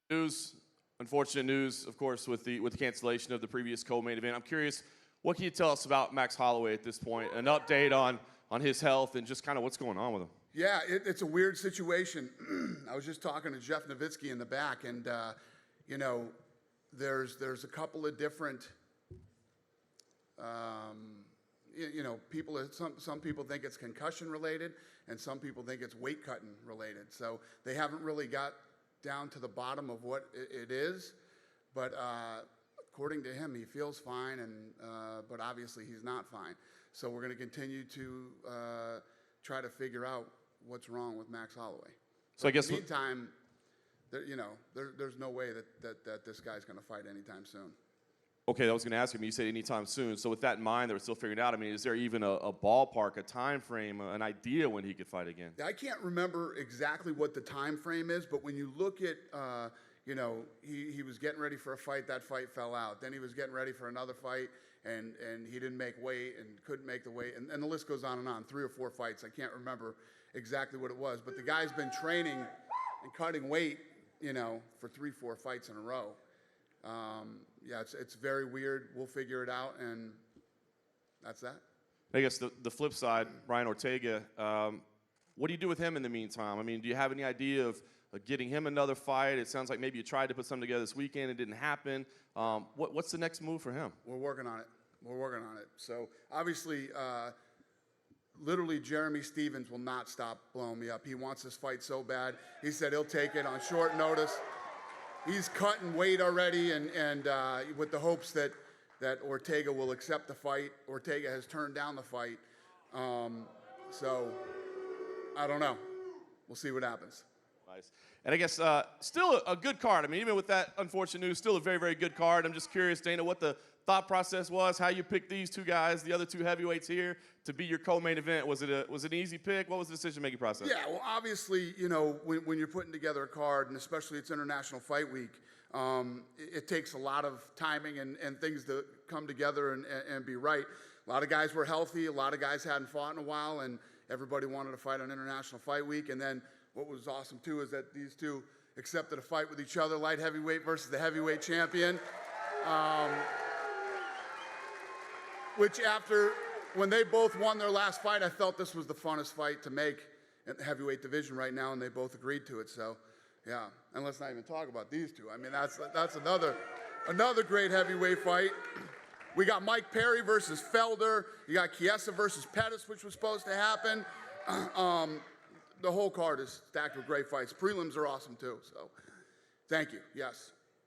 News, unfortunate news, of course, with the cancellation of the previous co-main event. I'm curious, what can you tell us about Max Holloway at this point? An update on his health and just kind of what's going on with him. Yeah, it's a weird situation. I was just talking to Jeff Nowitzki in the back, and you know, there's a couple of different, you know, people. Some people think it's concussion related, and some people think it's weight cutting related. So they haven't really got down to the bottom of what it is, but according to him, he feels fine, and but obviously he's not fine. So we're going to continue to try to figure out what's wrong with Max Holloway. So I guess in the meantime, you know, there's no way that this guy's going to fight anytime soon. Okay, I was going to ask him. You said anytime soon. So with that in mind, that we're still figuring out. I mean, is there even a ballpark, a time frame, an idea when he could fight again? I can't remember exactly what the time frame is, but when you look at, you know, he was getting ready for a fight. That fight fell out. Then he was getting ready for another fight, and he didn't make weight and couldn't make the weight. And the list goes on and on. 3 or 4 fights. I can't remember exactly what it was, but the guy's been training and cutting weight, you know, for 3, 4 fights in a row. Yeah, it's very weird. We'll figure it out, and that's that. I guess the flip side, Brian Ortega, what do you do with him in the meantime? I mean, do you have any idea of getting him another fight? It sounds like maybe you tried to put something together this weekend. It didn't happen. What's the next move for him? We're working on it. We're working on it. So, obviously, literally, Jeremy Stevens will not stop blowing me up. He wants this fight so bad. He said he'll take it on short notice. He's cutting weight already, and with the hopes that Ortega will accept the fight. Ortega has turned down the fight. So, I don't know. We'll see what happens. Nice. And I guess still a good card. I mean, even with that unfortunate news, still a very, very good card. I'm just curious, Dana, what the thought process was, how you picked these 2 guys, the other 2 heavyweights here, to be your co-main event. Was it an easy pick? What was the decision-making process? Yeah, well, obviously, you know, when you're putting together a card, and especially it's International Fight Week, it takes a lot of timing and things to come together and be right. A lot of guys were healthy. A lot of guys hadn't fought in a while, and everybody wanted to fight on International Fight Week. And then what was awesome, too, is that these 2 accepted a fight with each other, light heavyweight versus the heavyweight champion. Which when they both won their last fight, I felt this was the funnest fight to make in the heavyweight division right now, and they both agreed to it. So, yeah, and let's not even talk about these 2. I mean, that's another great heavyweight fight. We got Mike Perry versus Felder. You got Chiesa versus Pettis, which was supposed to happen. The whole card is stacked with great fights. Prelims are awesome, too. So, thank you. Yes.